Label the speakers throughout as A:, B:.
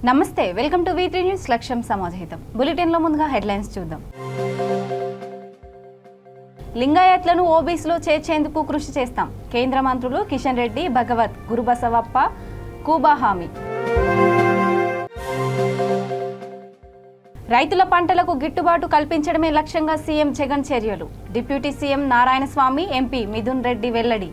A: నమస్తే, welcome to V3 news. లక్ష్యం సమాజహితం. బులెటిన్లో ముందుగా హెడ్లైన్స్ చూద్దాం. లింగాయత్లను ఓబీసీలో చేర్చేందుకు కృషి చేస్తాం. కేంద్ర మంత్రులు కిషన్ రెడ్డి, భగవత్, గురుబసవప్ప, కూబా హామీ. రైతుల పంటలకు గిట్టుబాటు కల్పించడమే లక్ష్యంగా సీఎం జగన్ చర్యలు. Deputy CM Narayanaswamy, MP Mithun Reddy వెల్లడి.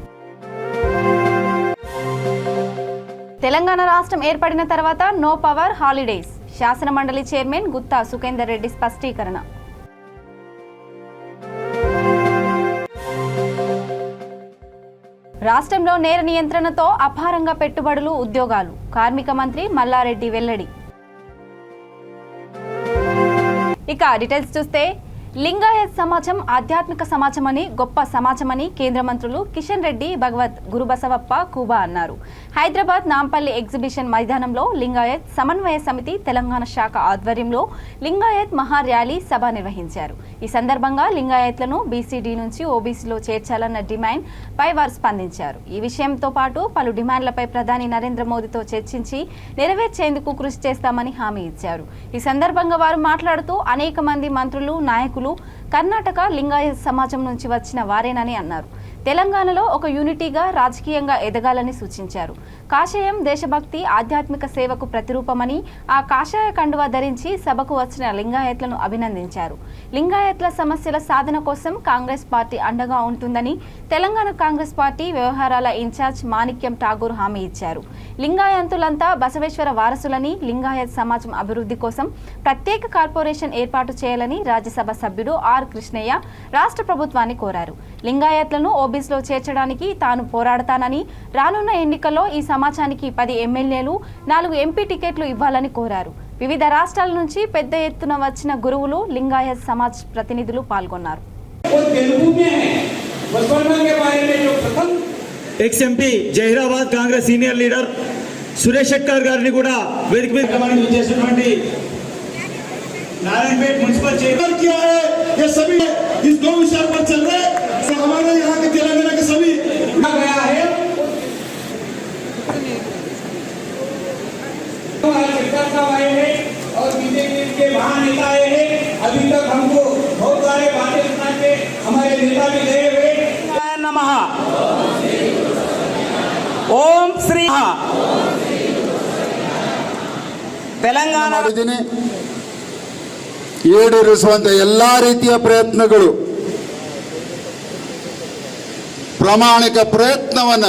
A: తెలంగాణ రాష్ట్రం ఏర్పడిన తర్వాత నో పవర్ హాలిడేస్. శాసన మండలి చైర్మన్ గుత్తా సుఖేందర్ రెడ్డి స్పష్టీకరణ. రాష్ట్రంలో నేర నియంత్రణతో అపారంగా పెట్టుబడులు, ఉద్యోగాలు. కార్మిక మంత్రి మల్లారెడ్డి వెల్లడి. ఇక డీటెయిల్స్ చూస్తే, లింగాయత్ సమాజం ఆధ్యాత్మిక సమాజమని, గొప్ప సమాజమని కేంద్ర మంత్రులు కిషన్ రెడ్డి, భగవత్, గురుబసవప్ప, కూబా అన్నారు. హైదరాబాద్ నాంపల్లి ఎగ్జిబిషన్ మైదానంలో లింగాయత్ సమన్వయ సమితి తెలంగాణ శాఖ ఆధ్వర్యంలో లింగాయత్ మహా ర్యాలీ సభ నిర్వహించారు. ఈ సందర్భంగా లింగాయత్లను బీసీడీ నుంచి ఓబీసీలో చేర్చాలన్న డిమాండ్ పై వారు స్పందించారు. ఈ విషయంతో పాటు పలు డిమాండ్లపై ప్రధాని నరేంద్ర మోదీతో చర్చించి నెరవేర్చేందుకు కృషి చేస్తామని హామీ ఇచ్చారు. ఈ సందర్భంగా వారు మాట్లాడుతూ అనేక మంది మంత్రులు, నాయకులు కర్ణాటక లింగాయత్ సమాజం నుంచి వచ్చిన వారేనని అన్నారు. తెలంగాణలో ఒక యూనిటీగా రాజకీయంగా ఎదగాలని సూచించారు. కాషాయం దేశభక్తి, ఆధ్యాత్మిక సేవకు ప్రతిరూపమని ఆ కాషాయ కండువా ధరించి సభకు వచ్చిన లింగాయత్లను అభినందించారు. లింగాయత్ల సమస్యల సాధన కోసం కాంగ్రెస్ పార్టీ అండగా ఉంటుందని తెలంగాణ కాంగ్రెస్ పార్టీ వ్యవహారాల ఇన్ఛార్జ్ మాణిక్యం ఠాగూర్ హామీ ఇచ్చారు. లింగాయతులంతా బసవేశ్వర వారసులని, లింగాయత్ సమాజం అభివృద్ధి కోసం ప్రత్యేక కార్పొరేషన్ ఏర్పాటు చేయాలని రాజ్యసభ సభ్యుడు ఆర్ కృష్ణయ్య రాష్ట్ర ప్రభుత్వాన్ని కోరారు. లింగాయత్లను ఓబీసీలో చేర్చడానికి తాను పోరాడతానని, రానున్న ఎన్నికల్లో ఈ సమాజానికి 10 ఎమ్మెల్యేలు, 4 ఎంపీ టికెట్లు ఇవ్వాలని కోరారు. వివిధ రాష్ట్రాల నుంచి పెద్ద ఎత్తున వచ్చిన గురువులు, లింగాయత్ సమాజ్ ప్రతినిధులు పాల్గొన్నారు.
B: Ex MP Zaheerabad Congress senior leader Suresh Shetkar గారిని కూడా వేదిక మీద చేసినటువంటి नारायणपेट म्युनिसिपल चेयर किया है। ये सभी इस 2 विषय पर चल रहे हैं। हमारे यहाँ के तेलंगाना के सभी गया है। आए हैं और बीजेपी के महानेता आए हैं। अभी तक हमको बहुत सारे बातें सुना के हमारे नेता भी गए हुए। नमः ओम श्री तेलंगाना
C: ಈಡೇರಿಸುವಂತ ಎಲ್ಲಾ ರೀತಿಯ ಪ್ರಯತ್ನಗಳು, ಪ್ರಾಮಾಣಿಕ ಪ್ರಯತ್ನವನ್ನ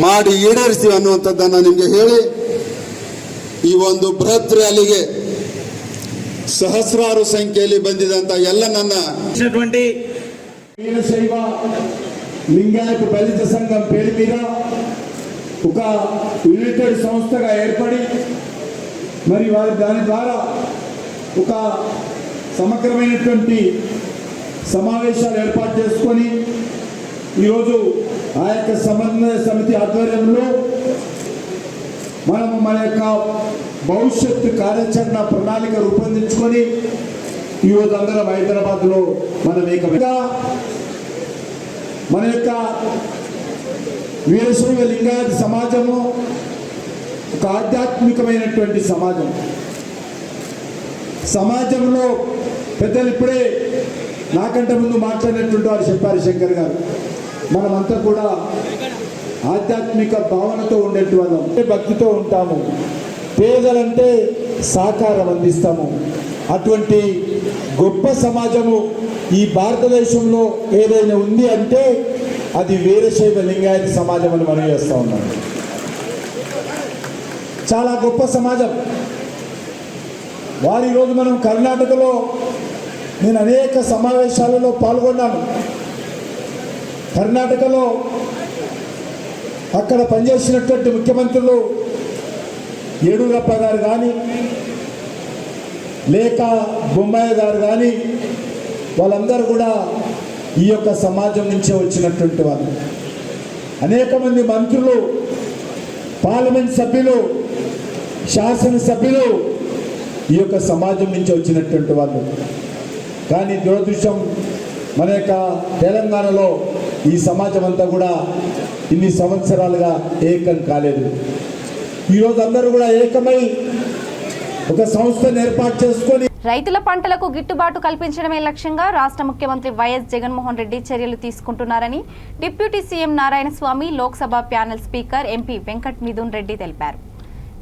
C: ಮಾಡಿ ಈಡೇರಿಸಿ ಅನ್ನುವಂಥದ್ದನ್ನು ನಿಮಗೆ ಹೇಳಿ, ಈ ಒಂದು ಬೃಹತ್ ರ್ಯಾಲಿಗೆ ಸಹಸ್ರಾರು ಸಂಖ್ಯೆಯಲ್ಲಿ ಬಂದಿದಂತ ಎಲ್ಲ ನನ್ನ
D: వీరశైవ లింగాయత దళిత సంఘం పేరు మీద ఒక యునైటెడ్ సంస్థగా ఏర్పడి, మరి వారి దాని ద్వారా ఒక సమగ్రమైనటువంటి సమావేశాలు ఏర్పాటు చేసుకొని ఈరోజు ఆ యొక్క సమన్వయ సమితి ఆధ్వర్యంలో మనము మన యొక్క భవిష్యత్తు కార్యాచరణ ప్రణాళిక రూపొందించుకొని ఈరోజు అందరం హైదరాబాద్లో మనం ఏకమైగా మన యొక్క వీరశైవ లింగాయత సమాజము ఒక ఆధ్యాత్మికమైనటువంటి సమాజంలో పెద్దలు ఇప్పుడే నాకంటే ముందు మాట్లాడినటువంటి వారు చెప్పారు, శంకర్ గారు, మనమంతా కూడా ఆధ్యాత్మిక భావనతో ఉండేటి వాళ్ళం, భక్తితో ఉంటాము, పేదలంటే సహకారం అందిస్తాము. అటువంటి గొప్ప సమాజము ఈ భారతదేశంలో ఏదైనా ఉంది అంటే అది వీరశైవ లింగాయత సమాజం అని మనం చేస్తూ ఉన్నాం. చాలా గొప్ప సమాజం. వారు ఈరోజు మనం కర్ణాటకలో నేను అనేక సమావేశాలలో పాల్గొన్నాను. కర్ణాటకలో అక్కడ పనిచేసినటువంటి ముఖ్యమంత్రులు యెడూరప్ప గారు కానీ, లేక బొమ్మాయి గారు కానీ, వాళ్ళందరూ కూడా ఈ యొక్క సమాజం నుంచే వచ్చినటువంటి వాళ్ళు. అనేక మంది మంత్రులు, పార్లమెంట్ సభ్యులు, శాసనసభ్యులు ఈ యొక్క సమాజం నుంచి వచ్చినటువంటి వాళ్ళు. కానీ దురదృష్టం, మన యొక్క తెలంగాణలో ఈ సమాజం అంతా కూడా ఇన్ని సంవత్సరాలుగా ఏకం కాలేదు. ఈరోజు అందరూ కూడా ఏకమై ఒక సంస్థను ఏర్పాటు చేసుకొని
A: రైతుల పంటలకు గిట్టుబాటు కల్పించడమే లక్ష్యంగా రాష్ట్ర ముఖ్యమంత్రి వైఎస్ జగన్మోహన్ రెడ్డి చర్యలు తీసుకుంటున్నారని deputy CM Narayanaswamy Lok Sabha panel speaker MP Venkat Mithun Reddy తెలిపారు.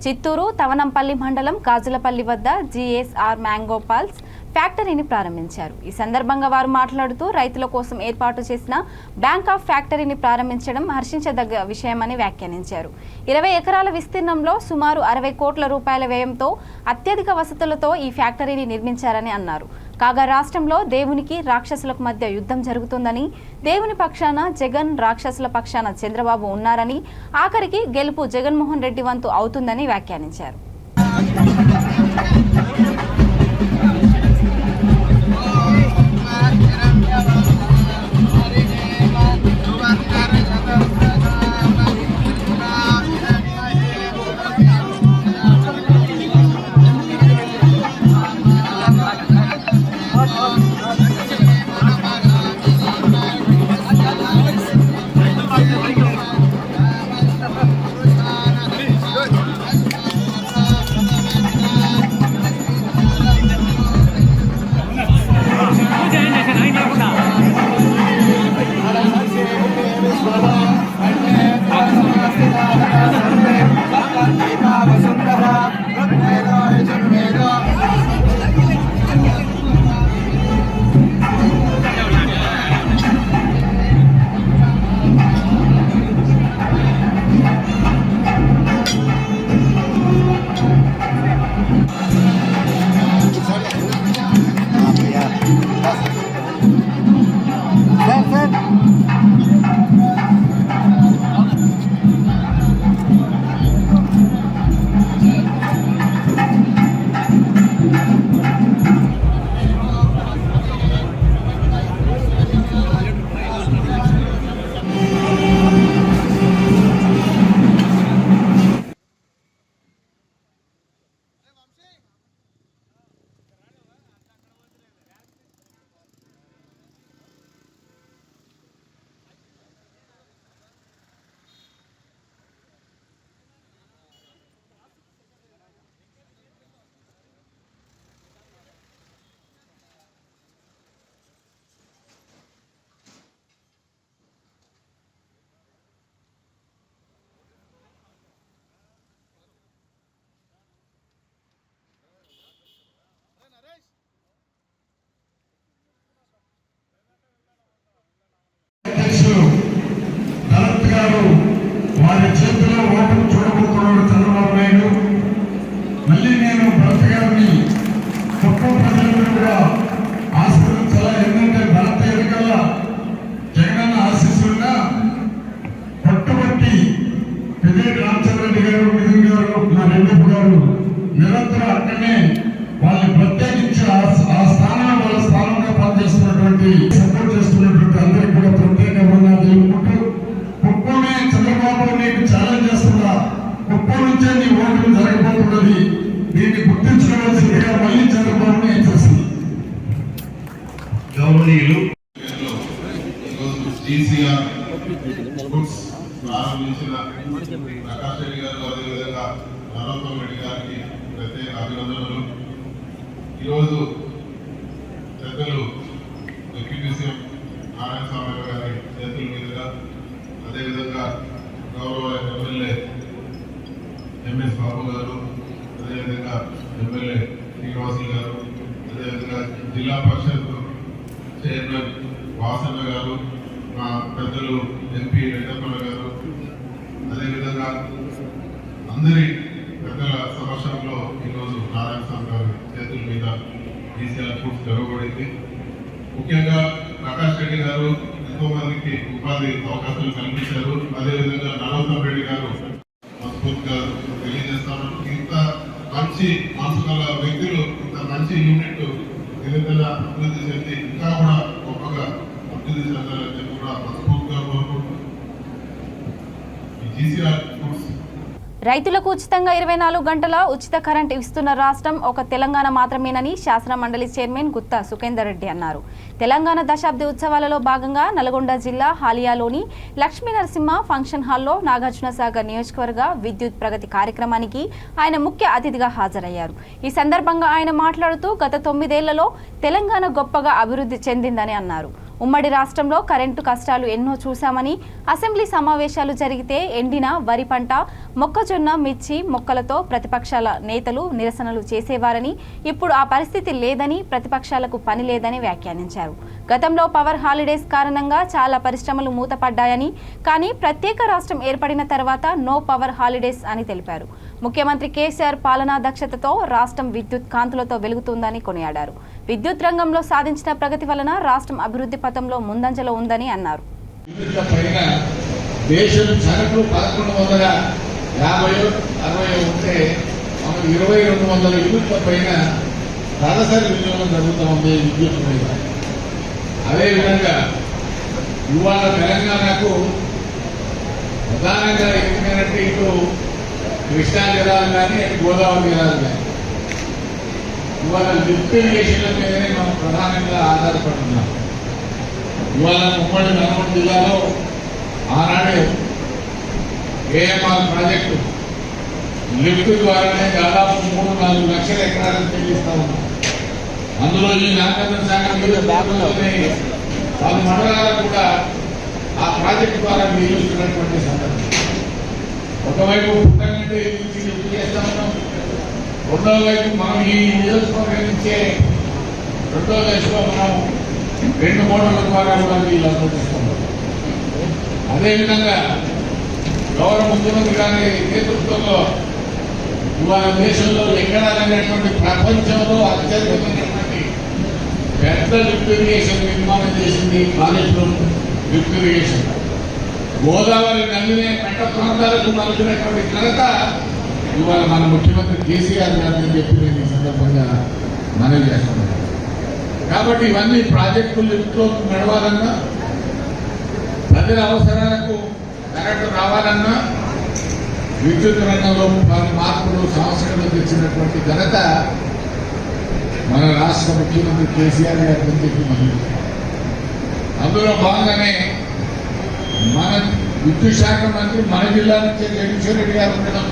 A: చిత్తూరు తవనంపల్లి మండలం కాజులపల్లి వద్ద జిఎస్ఆర్ మ్యాంగో పల్స్ ఫ్యాక్టరీని ప్రారంభించారు. ఈ సందర్భంగా వారు మాట్లాడుతూ రైతుల కోసం ఏర్పాటు చేసిన బ్యాంక్ ఆఫ్ ఫ్యాక్టరీని ప్రారంభించడం హర్షించదగ్గ విషయమని వ్యాఖ్యానించారు. 20 ఎకరాల విస్తీర్ణంలో సుమారు 60 కోట్ల రూపాయల వ్యయంతో అత్యధిక వసతులతో ఈ ఫ్యాక్టరీని నిర్మించారని అన్నారు. కాగా రాష్ట్రంలో దేవునికి రాక్షసులకు మధ్య యుద్ధం జరుగుతుందని, దేవుని పక్షాన జగన్, రాక్షసుల పక్షాన చంద్రబాబు ఉన్నారని, ఆఖరికి గెలుపు జగన్మోహన్ రెడ్డి వంతు అవుతుందని వ్యాఖ్యానించారు.
E: వారి చేతిలో ఓటమి చూడబోతున్నాడు చంద్రబాబు నాయుడు. మళ్ళీ నేను భరత్ గారిని తక్కువ ప్రజలందరూ కూడా ఆశీర్వదించాలా. ఎందుకంటే భరత్ ఎన్నికల జగనన్న ఆశీస్సులుగా పట్టుబట్టి పెద్దిరెడ్డి రామచంద్రరెడ్డి గారు, మిథున్ గారు, మా రెడ్డప్ప గారు నిరంతరం అక్కడనే వాళ్ళని ప్రత్యేకించి ఆ స్థానాన్ని వాళ్ళ స్థానంగా పనిచేస్తున్నటువంటి, సపోర్ట్ చేస్తున్నటువంటి అందరికీ కూడా ప్రత్యేకంగా తెలుపుకుంటూ, కుప్పమే చంద్రబాబు నీకు ఛాలెంజ్ చేస్తున్నా, కుప్పం నుంచే నీ ఓటు జరగబోతున్నది, దీన్ని గుర్తించవలసిందిగా మళ్ళీ చంద్రబాబుని హెచ్చరిస్తుంది. గౌరవనీయులు ప్రారంభించిన ప్రకాష్ రెడ్డి గారు, అదేవిధంగా నరోత్తమ్ రెడ్డి గారికి ప్రత్యేక అభినందనలు. ఈరోజు పెద్దలు డిప్యూటీ సీఎం నారాయణస్వామి గారి చేతుల మీదుగా, అదేవిధంగా గౌరవ ఎమ్మెల్యే ఎంఎస్ బాబు గారు, అదేవిధంగా ఎమ్మెల్యే శ్రీనివాసులు గారు, అదేవిధంగా జిల్లా పరిషత్ చైర్మన్ వాసన్న గారు, మా పెద్దలు ఎంపీ రెడ్డప్పన్న గారు, అదేవిధంగా అందరి పెద్దల సమక్షంలో ఈరోజు నారాయణస్వామి గారి చేతుల మీద ఈసీఆర్ ఫుడ్స్ తెరవబడింది. ముఖ్యంగా ప్రకాష్ రెడ్డి గారు ఎంతో మందికి ఉపాధి అవకాశాలు కల్పించారు. అదేవిధంగా నరోత్తమ్ రెడ్డి గారు మనస్ఫూర్తిగా తెలియజేస్తాను. ఇంత మంచి మనసు గల వ్యక్తులు, ఇంత మంచి యూనిట్ నిరంతర అభివృద్ధి చెంది ఇంకా కూడా గొప్పగా అభివృద్ధి చెందాలని చెప్పి కూడా మనస్ఫూర్తిగా కోరుకుంటూ ఈ జీసీఆర్ ఫుడ్స్
A: రైతులకు ఉచితంగా 24 గంటల ఉచిత కరెంట్ ఇస్తున్న రాష్ట్రం ఒక తెలంగాణ మాత్రమేనని శాసన మండలి చైర్మన్ గుత్తా సుఖేందర్ రెడ్డి అన్నారు. తెలంగాణ దశాబ్ది ఉత్సవాలలో భాగంగా నల్గొండ జిల్లా హాలియాలోని లక్ష్మీ నరసింహ ఫంక్షన్ హాల్లో నాగార్జునసాగర్ నియోజకవర్గ విద్యుత్ ప్రగతి కార్యక్రమానికి ఆయన ముఖ్య అతిథిగా హాజరయ్యారు. ఈ సందర్భంగా ఆయన మాట్లాడుతూ గత 9 ఏళ్లలో తెలంగాణ గొప్పగా అభివృద్ధి చెందిందని అన్నారు. ఉమ్మడి రాష్ట్రంలో కరెంటు కష్టాలు ఎన్నో చూశామని, అసెంబ్లీ సమావేశాలు జరిగితే ఎండిన వరి పంట, మొక్కజొన్న, మిర్చి మొక్కలతో ప్రతిపక్షాల నేతలు నిరసనలు చేసేవారని, ఇప్పుడు ఆ పరిస్థితి లేదని, ప్రతిపక్షాలకు పని లేదని వ్యాఖ్యానించారు. గతంలో పవర్ హాలిడేస్ కారణంగా చాలా పరిశ్రమలు మూతపడ్డాయని, కానీ ప్రత్యేక రాష్ట్రం ఏర్పడిన తర్వాత నో పవర్ హాలిడేస్ అని తెలిపారు. ముఖ్యమంత్రి కేసీఆర్ పాలనా దక్షతతో రాష్ట్రం విద్యుత్ కాంతులతో వెలుగుతుందని కొనియాడారు. విద్యుత్ రంగంలో సాధించిన ప్రగతి వలన రాష్ట్రం అభివృద్ధి పథంలో ముందంజలో ఉందని అన్నారు.
E: దేశం సరుకులు 1150-60 ఉంటే మనకు 2200 యూనిట్ల పైన తలసరి వినియోగం జరుగుతూ ఉంది విద్యుత్ మీద. అదేవిధంగా ఇవాళ తెలంగాణకు ప్రధానంగా ఎందుకంటే ఇటు కృష్ణా జలాలు కానీ అటు గోదావరి జలాలు కానీ ఇవాళ లిఫ్ట్ ఇరిగేషన్ల మీదనే మనం ప్రధానంగా ఆధారపడుతున్నాం. ఇవాళ ఉమ్మడి నల్గొండ జిల్లాలో ఆనాడే ఏఎంఆర్ ప్రాజెక్టు లిఫ్ట్ ద్వారానే దాదాపు 3-4 లక్షల ఎకరాలను చెల్లిస్తా ఉన్నాం. అందులో ఈ నాగార్జునసాగర్ 10 మండలాలకు కూడా ఆ ప్రాజెక్టు ద్వారా నియోజిస్తున్నటువంటి సందర్భం. ఒకవైపు పుట్టగంటే లిఫ్ట్ చేస్తా ఉన్నాం, రెండో వైపు మనం ఈ నియోజకవర్గం నుంచే రెండో దశలో మనం 2 మోడళ్ల ద్వారా కూడా వీళ్ళు అనుమతిస్తున్నాం. అదేవిధంగా గౌరవ ముఖ్యమంత్రి గారి నేతృత్వంలో ఇవాళ దేశంలో ఎక్కడా లేనటువంటి ప్రపంచంలో అత్యధికమైనటువంటి పెద్ద లిఫ్ట్ ఇరిగేషన్ నిర్మాణం చేసింది కాలేజీలో లిఫ్ట్ ఇరిగేషన్. గోదావరి నదినే పంట ప్రాంతాలకు మలిచినటువంటి ఘనత ఇవాళ మన ముఖ్యమంత్రి కేసీఆర్ గారిని చెప్పి నేను ఈ సందర్భంగా మనవి చేస్తున్నాను. కాబట్టి ఇవన్నీ ప్రాజెక్టులు లిఫ్ట్లో నడవాలన్నా, ప్రజల అవసరాలకు కరెంటు రావాలన్నా, విద్యుత్ రంగంలో మార్పులు సంవత్సరంలో తెచ్చినటువంటి ఘనత మన రాష్ట్ర ముఖ్యమంత్రి కేసీఆర్ గారిని చెప్పి మనవి. అందులో భాగంగానే మన విద్యుత్ శాఖ మంత్రి మన జిల్లా నుంచి జగదీశ్వర్ రెడ్డి గారు ఉండడం,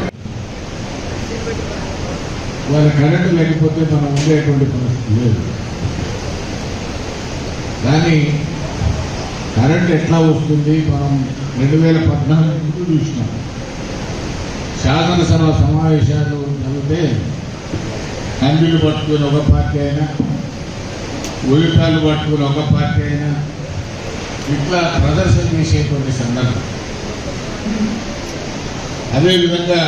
E: వాళ్ళ కరెంటు లేకపోతే మనం ఉండేటువంటి పరిస్థితి లేదు. కానీ కరెంట్ ఎట్లా వస్తుంది మనం 2014 చూసినాం. శాసనసభ సమావేశాలు జరిగితే కందులు పట్టుకుని ఒక పార్టీ అయినా, ఉల్లిపాయలు పట్టుకుని ఒక పార్టీ అయినా ఇట్లా ప్రదర్శన చేసేటువంటి సందర్భం. అదేవిధంగా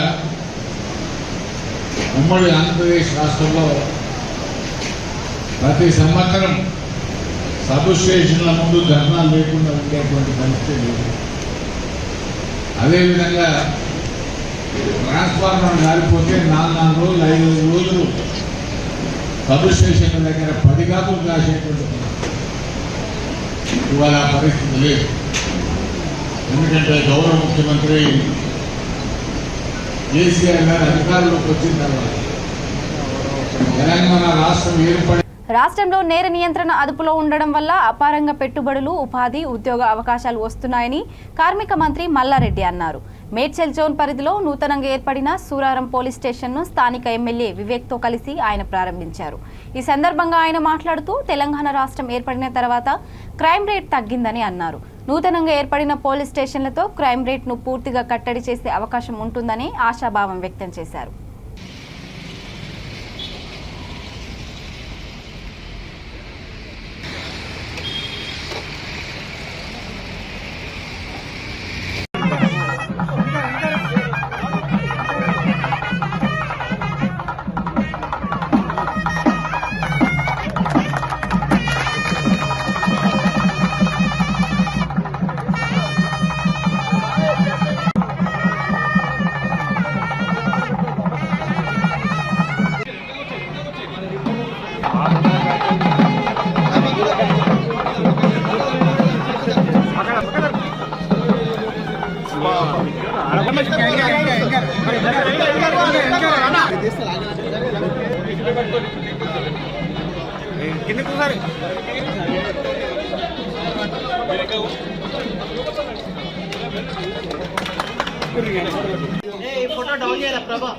E: ఉమ్మడి ఆంధ్రప్రదేశ్ రాష్ట్రంలో ప్రతి సంవత్సరం సబ్ స్టేషన్ల ముందు ధర్నాలు లేకుండా ఉండేటువంటి పరిస్థితి లేదు. అదేవిధంగా ట్రాన్స్ఫార్మర్ గాలిపోతే 4 రోజులు 5 రోజులు సబ్ స్టేషన్ల దగ్గర 10 కాపులు కాసేటువంటి ఇవాళ పరిస్థితి లేదు. ఎందుకంటే గౌరవ ముఖ్యమంత్రి కేసీఆర్ గారు అధికారంలోకి వచ్చిన తర్వాత తెలంగాణ రాష్ట్రం ఏర్పడి
A: రాష్ట్రంలో నేర నియంత్రణ అదుపులో ఉండడం వల్ల అపారంగా పెట్టుబడులు, ఉపాధి, ఉద్యోగ అవకాశాలు వస్తున్నాయని కార్మిక మంత్రి మల్లారెడ్డి అన్నారు. మేడ్చల్ జోన్ పరిధిలో నూతనంగా ఏర్పడిన సూరారం పోలీస్ స్టేషన్ను స్థానిక ఎమ్మెల్యే వివేక్తో కలిసి ఆయన ప్రారంభించారు. ఈ సందర్భంగా ఆయన మాట్లాడుతూ తెలంగాణ రాష్ట్రం ఏర్పడిన తర్వాత క్రైమ్ రేట్ తగ్గిందని అన్నారు. నూతనంగా ఏర్పడిన పోలీస్ స్టేషన్లతో క్రైమ్ రేట్ను పూర్తిగా కట్టడి చేసే అవకాశం ఉంటుందని ఆశాభావం వ్యక్తం చేశారు.
F: फोटो डाउन చేయరా ప్రభా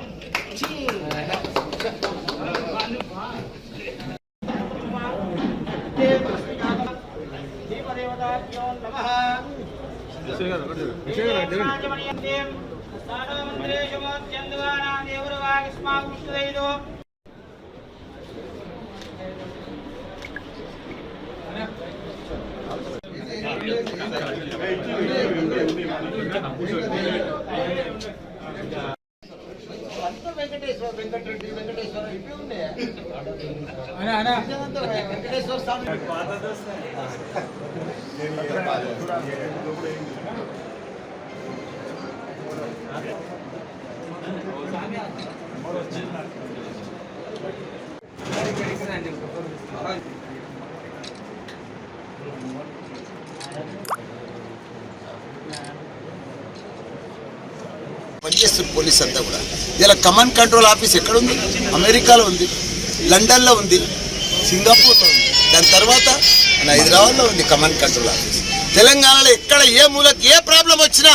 F: వెంకటేశ్వర స్వామి
G: పనిచేస్తున్న పోలీస్ అంతా కూడా ఇలా కమాండ్ కంట్రోల్ ఆఫీస్ ఎక్కడ ఉంది? అమెరికాలో ఉంది, లండన్లో ఉంది, సింగపూర్లో ఉంది, దాని తర్వాత మన హైదరాబాద్లో ఉంది కమాండ్ కంట్రోల్ ఆఫీస్. తెలంగాణలో ఎక్కడ ఏ మూలకి ఏ ప్రాబ్లం వచ్చినా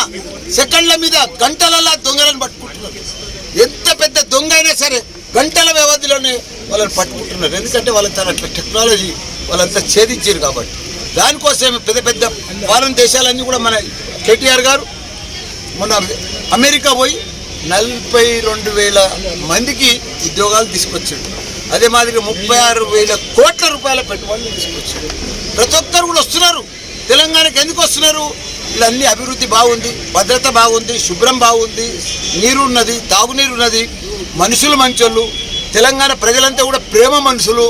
G: సెకండ్ల మీద గంటలలో దొంగలను పట్టుకుంటున్నారు. ఎంత పెద్ద దొంగ అయినా సరే గంటల వ్యవధిలోనే వాళ్ళని పట్టుకుంటున్నారు. ఎందుకంటే వాళ్ళకి తన టెక్నాలజీ వాళ్ళంతా ఛేదించారు కాబట్టి. దానికోసమే పెద్ద పెద్ద ఫారెన్ దేశాలన్నీ కూడా మన కేటీఆర్ గారు మొన్న అమెరికా పోయి 42,000 మందికి ఉద్యోగాలు తీసుకొచ్చాడు. అదే మాదిరిగా 36,000 కోట్ల రూపాయల పెట్టుబడులు తీసుకొచ్చాడు. ప్రతి ఒక్కరు కూడా వస్తున్నారు. తెలంగాణకి ఎందుకు వస్తున్నారు? వీళ్ళన్నీ అభివృద్ధి బాగుంది, భద్రత బాగుంది, శుభ్రం బాగుంది, నీరు ఉన్నది, తాగునీరు ఉన్నది, మనుషులు మంచోళ్ళు, తెలంగాణ ప్రజలంతా కూడా ప్రేమ మనుషులు,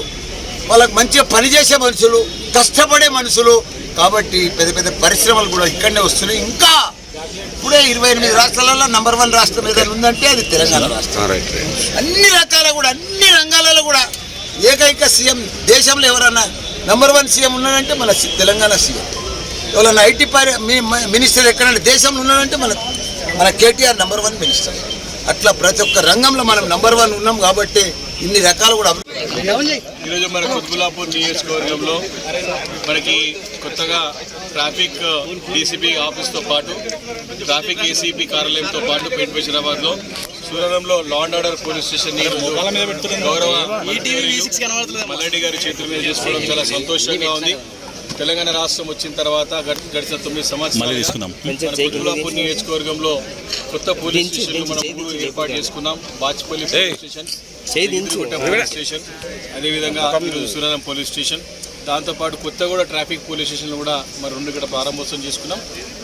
G: వాళ్ళకి మంచిగా పనిచేసే మనుషులు, కష్టపడే మనుషులు. కాబట్టి పెద్ద పెద్ద పరిశ్రమలు కూడా ఇక్కడనే వస్తున్నాయి. ఇంకా ఇప్పుడే 28 రాష్ట్రాలలో నంబర్ 1 రాష్ట్రం ఏదైనా ఉందంటే అది తెలంగాణ రాష్ట్రం. అన్ని రకాల కూడా అన్ని రంగాలలో కూడా ఏకైక సీఎం దేశంలో ఎవరన్నా నంబర్ 1 సీఎం ఉన్నాడంటే మన తెలంగాణ సీఎం. ఎవరన్నా ఐటీ మినిస్టర్ ఎక్కడైనా దేశంలో ఉన్నాడంటే మన కేటీఆర్ నంబర్ 1 మినిస్టర్. అట్లా ప్రతి ఒక్క రంగంలో మనం నంబర్ 1 ఉన్నాం కాబట్టి ఇన్ని రకాలు కూడా.
H: ఈరోజు మన కుత్బుల్లాపూర్ నియోజకవర్గంలో మనకి కొత్తగా ట్రాఫిక్ డీసీపీ ఆఫీస్తో పాటు ట్రాఫిక్ ఏసీపీ కార్యాలయంతో పాటు పేట బషీరాబాద్లో సూరరంలో law and order police station గౌరవ మల్లారెడ్డి గారి చేతుల మీద చేసుకోవడం చాలా సంతోషంగా ఉంది. తెలంగాణ రాష్ట్రం వచ్చిన తర్వాత గడిచిన 9 సంవత్సరాలు కుత్బుల్లాపూర్ నియోజకవర్గంలో కొత్త పోలీస్ స్టేషన్లు మనం ఏర్పాటు చేసుకున్నాం. Bachupally police station, police station, అదేవిధంగా ఈరోజు సూరరం పోలీస్ స్టేషన్, దాంతోపాటు కొత్తగూడ ట్రాఫిక్ పోలీస్ స్టేషన్లు కూడా మరి 2 ఇక్కడ ప్రారంభోత్సవం చేసుకున్నాం.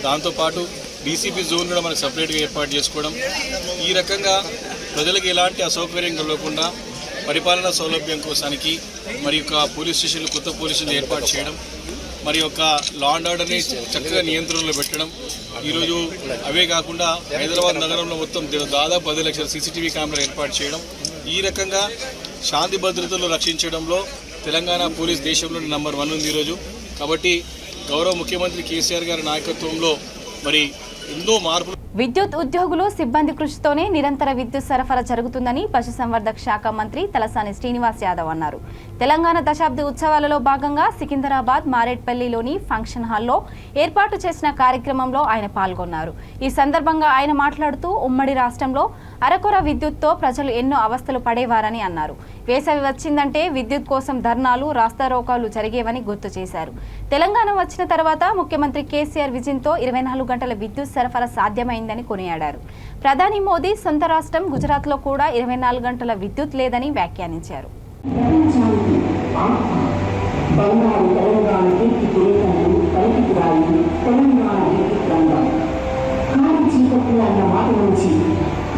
H: దాంతోపాటు డీసీపీ జోన్ కూడా మనకు సపరేట్గా ఏర్పాటు చేసుకోవడం, ఈ రకంగా ప్రజలకు ఎలాంటి అసౌకర్యం కలగకుండా పరిపాలనా సౌలభ్యం కోసానికి మరి యొక్క పోలీస్ స్టేషన్లు కొత్త పోలీస్ స్టేషన్లు ఏర్పాటు చేయడం, మరి యొక్క లా అండ్ ఆర్డర్ని చక్కగా నియంత్రణలో పెట్టడం. ఈరోజు అవే కాకుండా హైదరాబాద్ నగరంలో మొత్తం దాదాపు 10 లక్షల సీసీటీవీ కెమెరా ఏర్పాటు చేయడం, ఈ రకంగా శాంతి భద్రతలు రక్షించడంలో తెలంగాణ పోలీస్ దేశంలో నంబర్ 1 ఉంది ఈరోజు. కాబట్టి గౌరవ ముఖ్యమంత్రి కేసీఆర్ గారి నాయకత్వంలో మరి ఎన్నో మార్పులు.
A: విద్యుత్ ఉద్యోగులు సిబ్బంది కృషితోనే నిరంతర విద్యుత్ సరఫరా జరుగుతుందని పశుసంవర్ధక శాఖ మంత్రి తలసాని శ్రీనివాస్ యాదవ్ అన్నారు. తెలంగాణ దశాబ్ది ఉత్సవాలలో భాగంగా సికింద్రాబాద్ మారేడ్పల్లిలోని ఫంక్షన్ హాల్లో ఏర్పాటు చేసిన కార్యక్రమంలో ఆయన పాల్గొన్నారు. ఈ సందర్భంగా ఆయన మాట్లాడుతూ ఉమ్మడి రాష్ట్రంలో అరకొర విద్యుత్తో ప్రజలు ఎన్నో అవస్థలు పడేవారని అన్నారు. వేసవి వచ్చిందంటే విద్యుత్ కోసం ధర్నాలు, రాస్తారోకాలు జరిగేవని గుర్తు చేశారు. తెలంగాణ వచ్చిన తర్వాత ముఖ్యమంత్రి కేసీఆర్ విజన్తో 24 గంటల విద్యుత్ సరఫరా సాధ్యమైందని కొనియాడారు. ప్రధాని మోదీ సొంత రాష్ట్రం గుజరాత్లో కూడా 24 గంటల విద్యుత్ లేదని వ్యాఖ్యానించారు.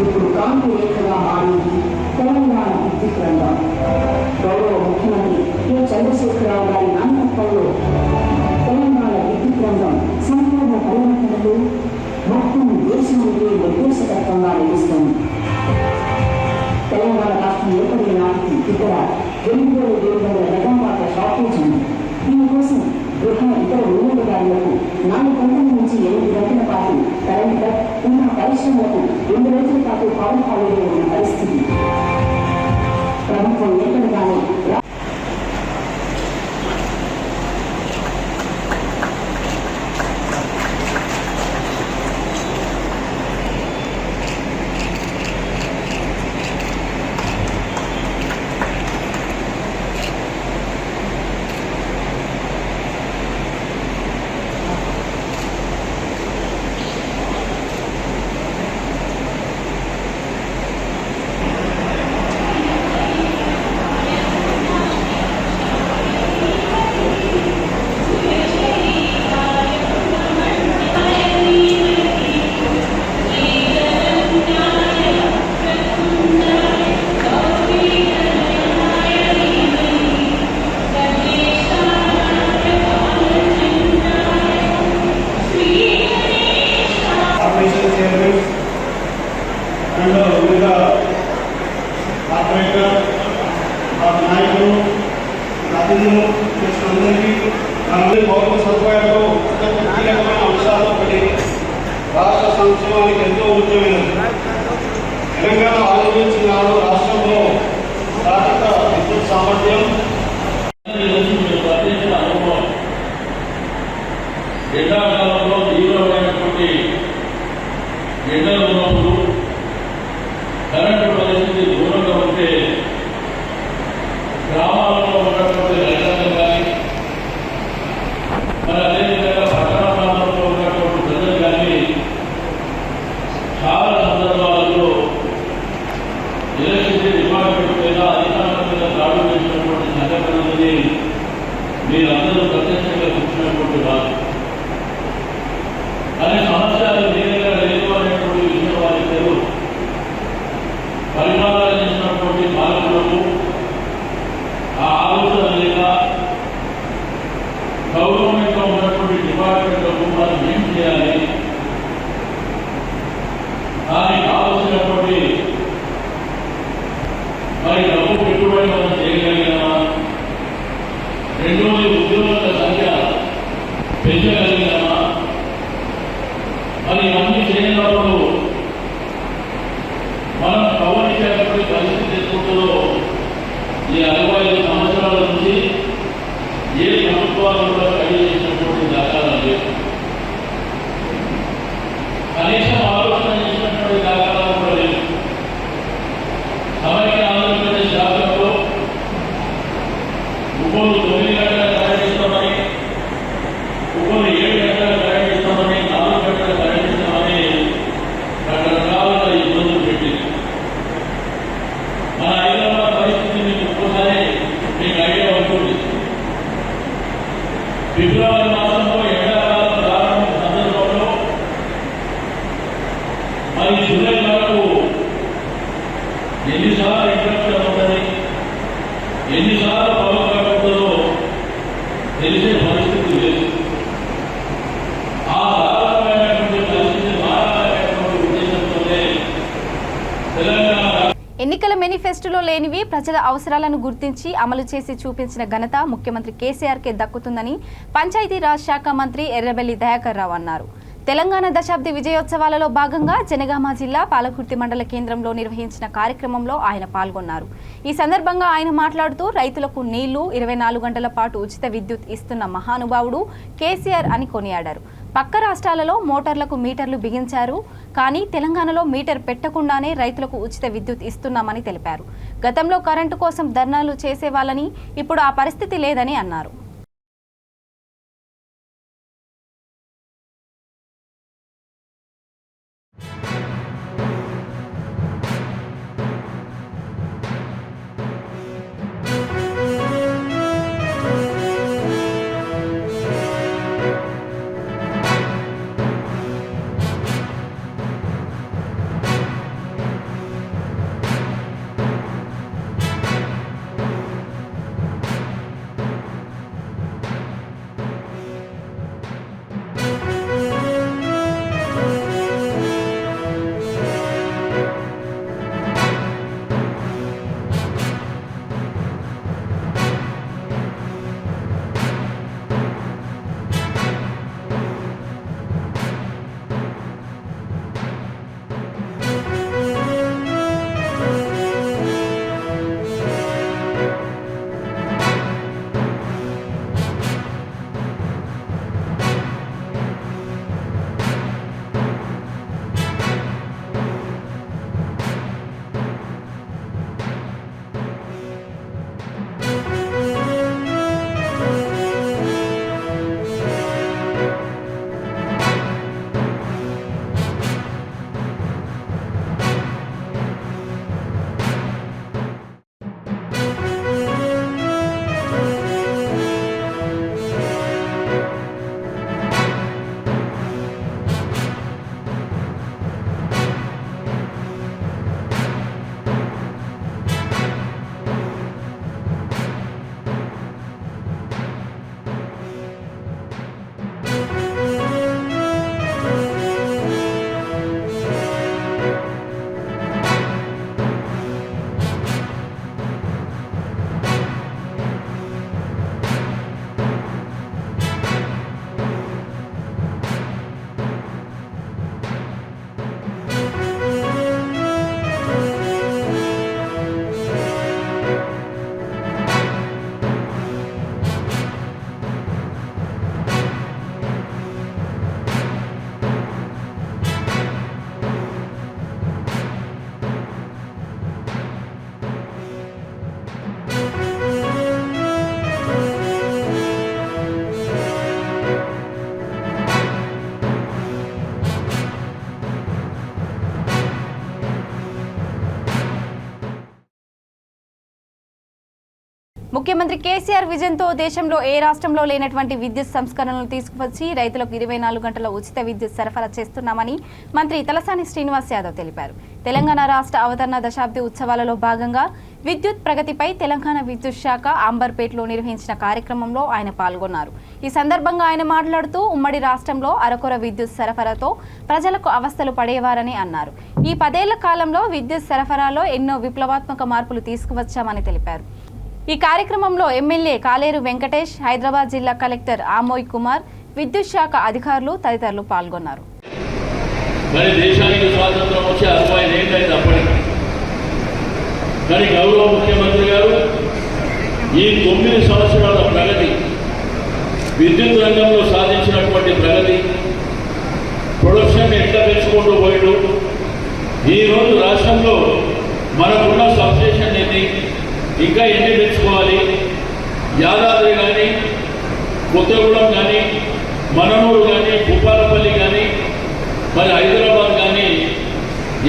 I: ఇప్పుడు కాంతి రేఖగా మారింది తెలంగాణ విద్యుత్ రంగం. గౌరవ ముఖ్యమంత్రి కె చంద్రశేఖరరావు గారి నాయకత్వంలో తెలంగాణ విద్యుత్ రంగం సంపూర్ణ పరివర్తనకు మొత్తం దేశానికి నిర్దేశకత్వంగా నిలుస్తుంది. తెలంగాణ రాష్ట్రం ఏర్పడిన నాటికి ఇక్కడ 2,700 మెగావాట్ల షార్టేజ్ ఉంది. దీనికోసం గృహ ఇతర వినియోగదారులకు 4 గంటల నుంచి 8 గంటల పాటు కరెంట్ కట్, ఉన్న పరిశ్రమలకు 2 రోజుల పాటు పవర్ హాలిడే ఉన్న పరిస్థితి. ప్రభుత్వం ఎక్కడగానే
E: నాయకులు అతిథులు అందరికీ పౌర సదుపాయాలు అత్యంత కీలకమైన అంశాలు ఒకటి రాష్ట్ర సంక్షేమానికి ఎంతో ముఖ్యమైనది. తెలంగాణ ఆలోచించిన నాడు రాష్ట్రంలో స్థానిక విద్యుత్ సామర్థ్యం అనుభవం ఎండాకాలంలో తీవ్రమైనటువంటి ఎండల ఉన్నప్పుడు కరెంటు పరిస్థితి దూరంగా ఉంటే గ్రామాలలో ఉన్నటువంటి రైతాంగం కానీ మరి అదేవిధంగా పట్టణ ప్రాంతంలో ఉన్నటువంటి ప్రజలు కానీ చాలా సందర్భాలలో ఎలక్ట్రిసిటీ డిపార్ట్మెంట్ మీద అధికారుల మీద దాడులు చేసినటువంటి సంఘటనలని మీరందరూ ప్రత్యక్షంగా చూసినటువంటి వారు అనే సమస్య నేరుగా లేదు అనేటువంటి విషయం వారికి తెలుగు పరిపాలన చేసినటువంటి పాలకులకు ఆ ఆలోచన లేక గౌరవంగా ఉన్నటువంటి డిపార్ట్మెంట్లకు మనం ఏం చేయాలి, దానికి కావలసినటువంటి మరి డబ్బు పెట్టుబడి మనం చేయగలిగినామా, రెండోది ఉద్యోగుల సంఖ్య పెంచగలిగినామా, మరి ఇవన్నీ చేయనప్పుడు మనం గౌరవించేటువంటి పరిస్థితి ఎదుర్కొంటుందో ఈ 65 సంవత్సరాల నుంచి ఏ ప్రభుత్వాలు కూడా ఖైదు చేసినటువంటి దాఖలా లేదు. కనీసం ఆలోచన చేసినటువంటి దాఖలాలు కూడా లేదు. సమైక్య ఆంధ్రప్రదేశ్ రాష్ట్రంలో ఉప్పలు 9 గంటల కరెంట్ ఇస్తామని, ఉప్పలు 7 గంటల కరెంట్ ఇస్తామని, 4 గంటల కరెంట్ ఇస్తామని రకరకాలుగా ఇబ్బందులు పెట్టింది. మన హైదరాబాద్ పరిస్థితి మీకు ఒక్కసారి మీకు ఐడియా ఉంటుంది. ఫిబ్రవరి మాసంలో ఎండాకాలం ప్రారంభ సందర్భంలో మరి జూలై వరకు ఎన్నిసార్లు ఇంటరప్షన్ ఉంటుంది, ఎన్నిసార్లు పవర్ కట్ ఉంటుందో తెలిసే పరిస్థితి లేదు. ఆ దారుణమైనటువంటి పరిస్థితి మారాలనేటువంటి ఉద్దేశంతోనే తెలంగాణ
A: ఎన్నికల మేనిఫెస్టోలో లేనివి ప్రజల అవసరాలను గుర్తించి అమలు చేసి చూపించిన ఘనత ముఖ్యమంత్రి కేసీఆర్కే దక్కుతుందని పంచాయతీరాజ్ శాఖ మంత్రి ఎర్రబెల్లి దయాకర్ రావు అన్నారు. తెలంగాణ దశాబ్ది విజయోత్సవాలలో భాగంగా జనగామ జిల్లా పాలకుర్తి మండల కేంద్రంలో నిర్వహించిన కార్యక్రమంలో ఆయన పాల్గొన్నారు. ఈ సందర్భంగా ఆయన మాట్లాడుతూ రైతులకు నీళ్లు 24 గంటల పాటు ఉచిత విద్యుత్ ఇస్తున్న మహానుభావుడు కేసీఆర్ అని కొనియాడారు. పక్క రాష్ట్రాలలో మోటార్లకు మీటర్లు బిగించారు, కానీ తెలంగాణలో మీటర్ పెట్టకుండానే రైతులకు ఉచిత విద్యుత్ ఇస్తున్నామని తెలిపారు. గతంలో కరెంటు కోసం ధర్నాలు చేసేవాళ్ళని ఇప్పుడు ఆ పరిస్థితి లేదని అన్నారు. ముఖ్యమంత్రి కేసీఆర్ విజన్తో దేశంలో ఏ రాష్ట్రంలో లేనటువంటి విద్యుత్ సంస్కరణలు తీసుకువచ్చి రైతులకు 24 గంటల ఉచిత విద్యుత్ సరఫరా చేస్తున్నామని మంత్రి తలసాని శ్రీనివాస్ యాదవ్ తెలిపారు. తెలంగాణ రాష్ట్ర అవతరణ దశాబ్ది ఉత్సవాలలో భాగంగా విద్యుత్ ప్రగతిపై తెలంగాణ విద్యుత్ శాఖ అంబర్పేటలో నిర్వహించిన కార్యక్రమంలో ఆయన పాల్గొన్నారు. ఈ సందర్భంగా ఆయన మాట్లాడుతూ ఉమ్మడి రాష్ట్రంలో అరకొర విద్యుత్ సరఫరాతో ప్రజలకు అవస్థలు పడేవారని అన్నారు. ఈ 10 ఏళ్ల కాలంలో విద్యుత్ సరఫరాలో ఎన్నో విప్లవాత్మక మార్పులు తీసుకువచ్చామని తెలిపారు. ఈ కార్యక్రమంలో ఎమ్మెల్యే కాలేరు వెంకటేష్, హైదరాబాద్ జిల్లా కలెక్టర్ ఆమోయ్ కుమార్, విద్యుత్ శాఖ అధికారులు తదితరులు పాల్గొన్నారు.
J: మరి దేశానికి స్వాతంత్రం వచ్చి 65 ఏళ్ళు అయింది అప్పటికి. కానీ గౌరవ ముఖ్యమంత్రి గారు ఈ 9 సంవత్సరాల ప్రగతి, విద్యుత్ రంగంలో సాధించినటువంటి ప్రగతి, ప్రొడక్షన్ ఎట్లా పెంచుకుంటూ పోయాడు, ఈరోజు రాష్ట్రంలో మనకున్న సబ్స్టేషన్ ఎన్ని, ఇంకా ఎన్ని పెంచుకోవాలి, యాదాద్రి కానీ, కొత్తగూడెం కానీ, మననూరు కానీ, భూపాలపల్లి కానీ, మరి హైదరాబాద్ కానీ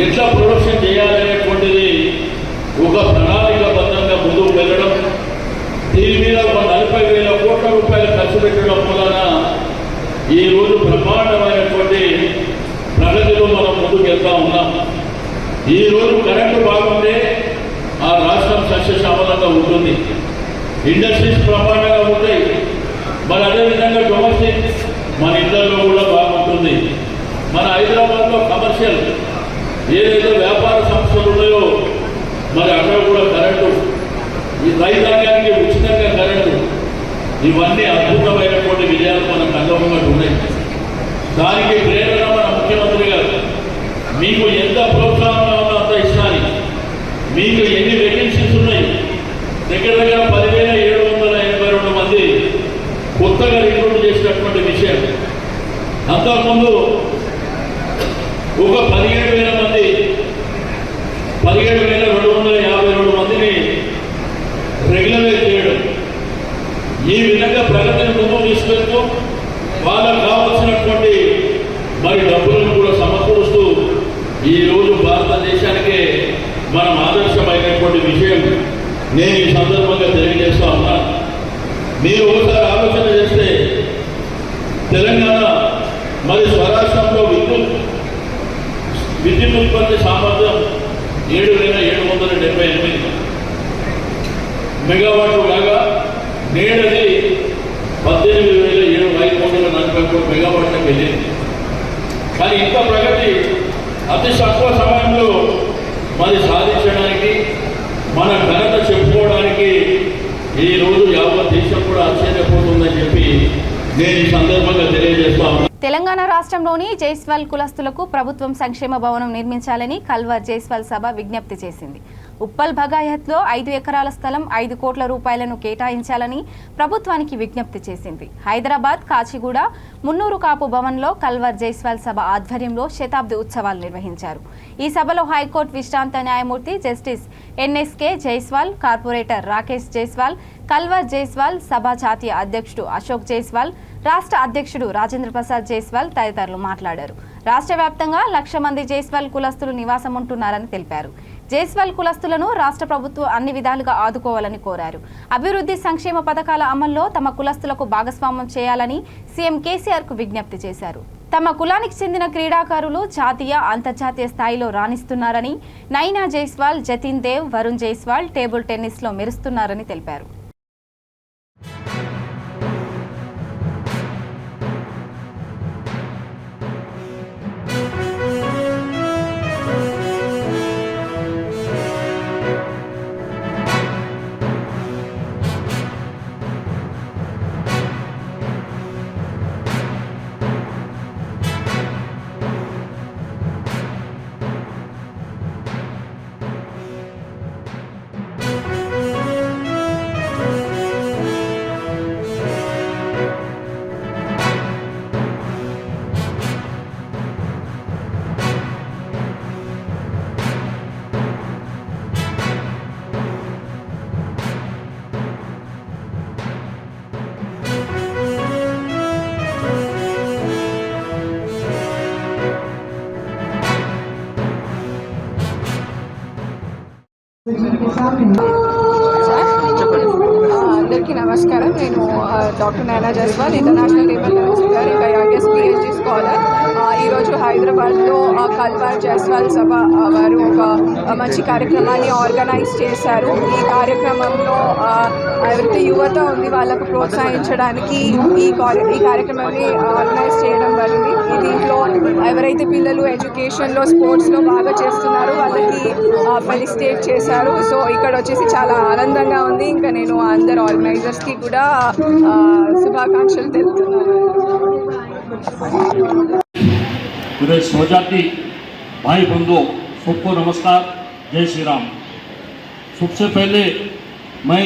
J: ఎట్లా ప్రొడక్షన్ చేయాలనేటువంటిది ఒక ప్రణాళికాబద్ధంగా ముందుకు వెళ్ళడం, దీని మీద ఒక 40,000 కోట్ల రూపాయలు ఖర్చు పెట్టడం వలన ఈరోజు బ్రహ్మాండమైనటువంటి ప్రగతిలో మనం ముందుకు వెళ్తా ఉన్నాం. ఈరోజు కరెంటు బాగుంటే ఆ రాష్ట్రం సస్యశ్యామలంగా ఉంటుంది, ఇండస్ట్రీస్ బ్రహ్మాండంగా ఉంటాయి, మరి అదేవిధంగా డొమెస్టిక్ మన ఇళ్లలో కూడా బాగుంటుంది. మన హైదరాబాద్లో కమర్షియల్ ఏదైతే వ్యాపార సంస్థలు ఉన్నాయో మరి అక్కడ కూడా కరెంటు, ఈ రైతాంగానికి ఉచితంగా కరెంటు, ఇవన్నీ అద్భుతమైనటువంటి విజయాలు మన కళ్ళముగా ఉన్నాయి. దానికి ప్రేరణ మన ముఖ్యమంత్రి గారు మీకు ఎంత ప్రోత్సాహంగా ఉందో అంత ఇష్టాన్ని, మీకు ఎన్ని వేకెన్సీస్ ఉన్నాయి, దగ్గర 10,782 మంది కొత్తగా రిక్రూట్ చేసినటువంటి విషయం. అంతకుముందు ఒక 17,000 మంది, 17,252 మందిని రెగ్యులరైజ్ చేయడం, ఈ విధంగా ప్రగతిని ముందుకు తీసుకెళ్తూ వాళ్ళకు కావాల్సినటువంటి మరి డబ్బులను కూడా సమకూరుస్తూ ఈరోజు భారతదేశానికే మనం ఆదర్శమైనటువంటి విషయం నేను ఈ సందర్భంగా తెలియజేస్తా ఉన్నా. మీరు ఒకసారి ఆలోచన చేస్తే తెలంగాణ మరి స్వరాష్ట్రంలో విద్యుత్ ఉత్పత్తి సామర్థ్యం 7,778 మెగావాట్లు కాగా నేడది 18,544 మెగావాట్లకు వెళ్ళింది. కానీ ఇంత ప్రగతి అతి తక్కువ సమయంలో మరి సాధించడానికి, మన ఘనత చెప్పుకోవడానికి ఈరోజు యావత్ దేశం కూడా ఆశ్చర్యపోతుందని చెప్పి నేను ఈ సందర్భంగా తెలియజేస్తాను.
A: తెలంగాణ రాష్ట్రంలోని జైస్వాల్ కులస్తులకు ప్రభుత్వం సంక్షేమ భవనం నిర్మించాలని కల్వర్ జైస్వాల్ సభ విజ్ఞప్తి చేసింది. ఉప్పల్ బగాయత్లో 5 ఎకరాల స్థలం 5 కోట్ల రూపాయలను కేటాయించాలని ప్రభుత్వానికి విజ్ఞప్తి చేసింది. హైదరాబాద్ కాచిగూడ మున్నూరు కాపు భవన్లో కల్వర్ జైస్వాల్ సభ ఆధ్వర్యంలో శతాబ్ది ఉత్సవాలు నిర్వహించారు. ఈ సభలో హైకోర్టు విశ్రాంత న్యాయమూర్తి justice NSK Jaiswal, corporator Rakesh Jaiswal, కల్వర్ జైస్వాల్ సభ జాతీయ అధ్యక్షుడు అశోక్ జైస్వాల్, రాష్ట్ర అధ్యక్షుడు రాజేంద్ర ప్రసాద్ జైస్వాల్ తదితరులు మాట్లాడారు. రాష్ట్ర వ్యాప్తంగా 1,00,000 మంది జైస్వాల్ కులస్తులు నివాసం ఉంటున్నారని తెలిపారు. జైస్వాల్ కులస్తులను రాష్ట్ర ప్రభుత్వం అన్ని విధాలుగా ఆదుకోవాలని కోరారు. అభివృద్ధి సంక్షేమ పథకాల అమల్లో తమ కులస్తులకు భాగస్వామ్యం చేయాలని సీఎం కేసీఆర్ కు విజ్ఞప్తి చేశారు. తమ కులానికి చెందిన క్రీడాకారులు జాతీయ, అంతర్జాతీయ స్థాయిలో రాణిస్తున్నారని, నైనా జైస్వాల్, జతిన్ దేవ్, వరుణ్ జైస్వాల్ టేబుల్ టెన్నిస్లో మెరుస్తున్నారని తెలిపారు.
I: చెప్పండి.
K: నమస్కారం. నేను డాక్టర్ నైనా జైస్వాల్, ఇంటర్నేషనల్ లేబర్ కౌన్సిలర్, ఇంకా యంగెస్ట్ PhD స్కాలర్. ఈరోజు హైదరాబాద్లో కల్వార్ జైస్వాల్ సభ వారు ఒక మంచి కార్యక్రమాన్ని ఆర్గనైజ్ చేశారు. ఈ కార్యక్రమంలో ఎవరైతే యువత ఉంది వాళ్ళకు ప్రోత్సహించడానికి ఈ కార్యక్రమాన్ని ఆర్గనైజ్ చేయడం జరిగింది. దీంట్లో ఎవరైతే పిల్లలు ఎడ్యుకేషన్లో స్పోర్ట్స్లో బాగా చేస్తున్నారో వాళ్ళకి ఫెలిసిటేట్ చేశారు. సో ఇక్కడ వచ్చేసి చాలా ఆనందంగా ఉంది. ఇంకా నేను అందరు ఆర్గనైజర్స్కి కూడా శుభాకాంక్షలు తెలుపుతున్నాను.
J: मेरे स्वजाति भाई बंधुओं सबको नमस्कार, जय श्री राम। सबसे पहले मैं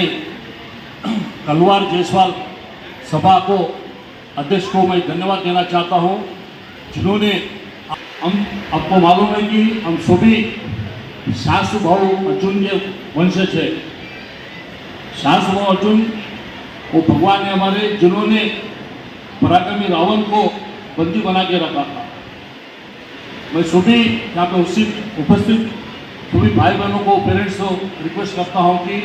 J: कलवार जयसवाल सभा को अध्यक्ष को मैं धन्यवाद देना चाहता हूं, जिन्होंने हम आपको मालूम है कि हम सभी शास्त्र भाव अर्जुन के वंशज है। शास्त्र भाव अर्जुन वो भगवान है हमारे, जिन्होंने पराक्रमी रावण को बंदी बना के रखा था। मैं सभी यहाँ पे उपस्थित सभी भाई बहनों को, पेरेंट्स को रिक्वेस्ट करता हूँ कि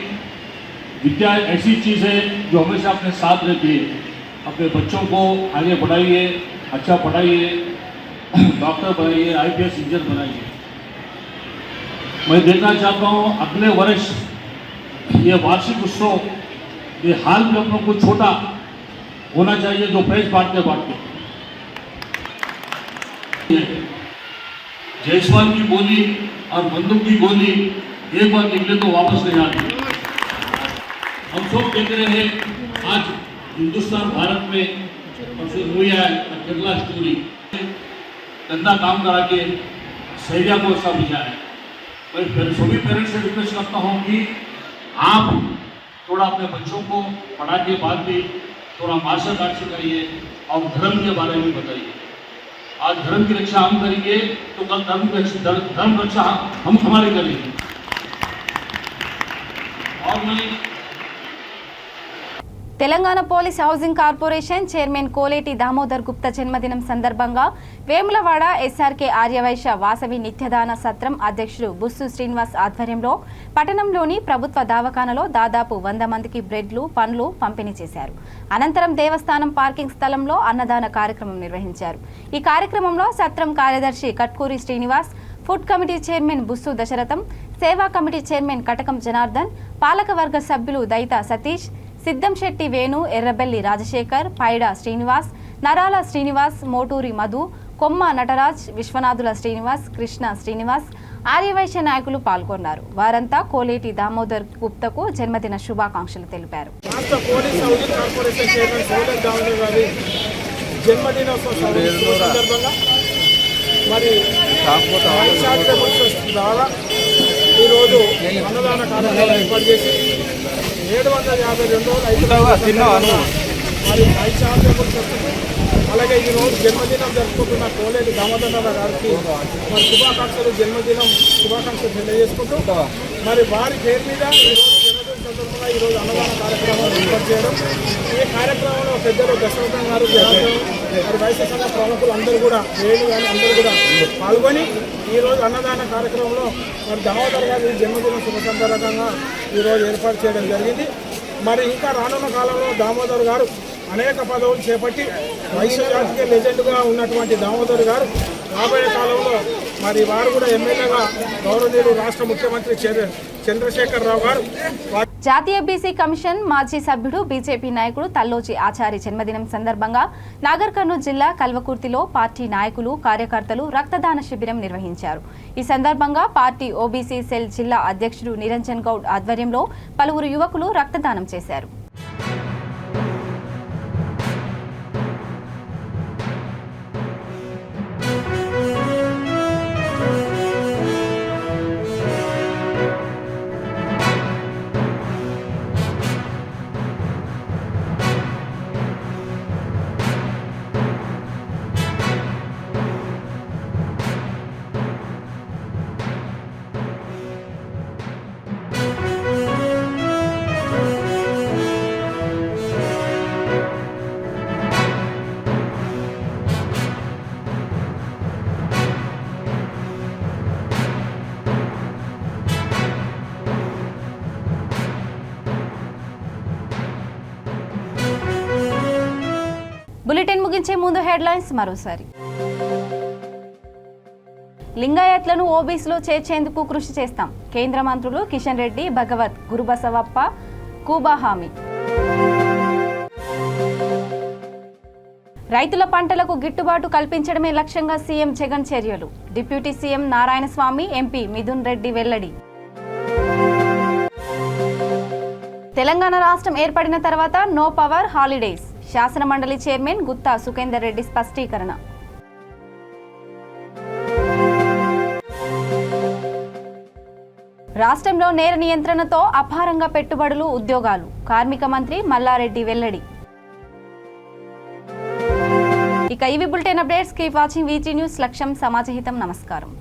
J: विद्या ऐसी चीज़ है जो हमेशा अपने साथ रहती है। अपने बच्चों को आगे बढ़ाइए, अच्छा पढ़ाइए, डॉक्टर बनाइए, IPS इंजीनियर बनाइए। मैं देखना चाहता हूँ अगले वर्ष ये वार्षिक उत्सव ये हाल में हम लोग को छोटा होना चाहिए, जो प्राइज बांटते जयसवाल की बोली और बंदूक की गोली एक बार निकले तो वापस नहीं आती। हम सब देख रहे हैं आज हिंदुस्तान भारत में हुई है केरला स्टोरी, गंदा काम करा के सैया को ऐसा भेजा है। मैं सभी पेरेंट्स से रिक्वेस्ट करता हूँ कि आप थोड़ा अपने बच्चों को पढ़ा के बाद भी थोड़ा मार्शल आर्ट सिखाइए और धर्म के बारे में बताइए। आज धर्म की रक्षा हम करेंगे तो कल धर्म रक्षा हम हमारे करेंगे। और मैं
A: Telangana police housing corporation chairman Koleti Damodar Gupta జన్మదినం సందర్భంగా వేములవాడ SRK ఆర్యవైశ్య వాసవి నిత్యదాన సత్రం అధ్యక్షుడు బుస్సు శ్రీనివాస్ ఆధ్వర్యంలో పట్టణంలోని ప్రభుత్వ దవాఖానలో దాదాపు 100 మందికి బ్రెడ్లు, పండ్లు పంపిణీ చేశారు. అనంతరం దేవస్థానం పార్కింగ్ స్థలంలో అన్నదాన కార్యక్రమం నిర్వహించారు. ఈ కార్యక్రమంలో సత్రం కార్యదర్శి Katkuri Srinivas, food committee chairman Bussu Dasaratham, సేవా కమిటీ చైర్మన్ కటకం జనార్దన్, పాలకవర్గ సభ్యులు దైత సతీష్, సిద్ధంశెట్టి వేణు, ఎర్రబెల్లి రాజశేఖర్, పైడా శ్రీనివాస్, నరాల శ్రీనివాస్, మోటూరి మధు, కొమ్మ నటరాజ్, విశ్వనాథుల శ్రీనివాస్, కృష్ణ శ్రీనివాస్, ఆర్యవైశ్య నాయకులు పాల్గొన్నారు. వారంతా కోలేటి దామోదర్ గుప్తకు జన్మదిన శుభాకాంక్షలు తెలిపారు.
L: రాష్ట్ర police housing corporation chairman Koleti Damodar గారి జన్మదినోత్సవం సందర్భంగా మరి ద్వారా ఈరోజు అన్నదాన కార్యక్రమం ఏర్పాటు చేసి 752 రోజులు అయిపోయింది. మరి వైశాఖపురం చెప్తుంది. అలాగే ఈరోజు జన్మదినం జరుపుకుంటున్న కోలేటి దామోదర్ గారికి మరి జన్మదినం శుభాకాంక్షలు తెలియజేసుకుంటూ మరి వారి పేరు మీద ఈరోజు జన్మదిన సందర్భంగా ఈరోజు అన్నదాన కార్యక్రమం ఏర్పాటు చేయడం. ఈ కార్యక్రమంలో పెద్దలు దశరథం గారు, జనార్దన్ మరి వైశ్య సంఘ ప్రముఖులు అందరూ కూడా, వేణు కానీ అందరూ కూడా పాల్గొని ఈరోజు అన్నదాన కార్యక్రమంలో మరి దామోదర్ గారి జన్మదినం శుభ సందర్భంగా ఈరోజు ఏర్పాటు చేయడం జరిగింది. మరి ఇంకా రానున్న కాలంలో దామోదర్ గారు అనేక పదవులు చేపట్టి వైశ్య జాతికి లెజెండ్గా ఉన్నటువంటి దామోదర్ గారు రాబోయే కాలంలో మరి వారు కూడా ఎమ్మెల్యేగా గౌరవనీయులు రాష్ట్ర ముఖ్యమంత్రి చంద్రశేఖర్ రావు గారు.
A: జాతీయ బీసీ కమిషన్ మాజీ సభ్యుడు బీజేపీ నాయకుడు తల్లోజీ ఆచారి జన్మదినం సందర్భంగా నాగర్ కర్నూలు జిల్లా కల్వకుర్తిలో పార్టీ నాయకులు, కార్యకర్తలు రక్తదాన శిబిరం నిర్వహించారు. ఈ సందర్భంగా పార్టీ ఓబీసీ సెల్ జిల్లా అధ్యక్షుడు నిరంజన్ గౌడ్ ఆధ్వర్యంలో పలువురు యువకులు రక్తదానం చేశారు. బులెటిన్ ముగించే ముందు హెడ్లైన్స్ మరోసారి. లింగాయత్లను ఓబీసీలో చేర్చేందుకు కృషి చేస్తాం. కేంద్ర మంత్రులు కిషన్ రెడ్డి, భగవత్, గురుబసవప్ప, కూబా హామీ. రైతుల పంటలకు గిట్టుబాటు కల్పించడమే లక్ష్యంగా సీఎం జగన్ చర్యలు. Deputy CM Narayanaswamy, MP Mithun Reddy వెల్లడి. తెలంగాణ రాష్ట్రం ఏర్పడిన తర్వాత నో పవర్ హాలిడేస్. శాసన మండలి చైర్మన్ గుత్తా సుఖేందర్ రెడ్డి స్పష్టీకరణ. రాష్ట్రంలో నేర నియంత్రణతో అపారంగా పెట్టుబడులు, ఉద్యోగాలు. కార్మిక మంత్రి మల్లారెడ్డి వెల్లడి. ఇక ఇవి bulletin updates. Keep watching వీటీ news. లక్ష్యం సమాజహితం. నమస్కారం.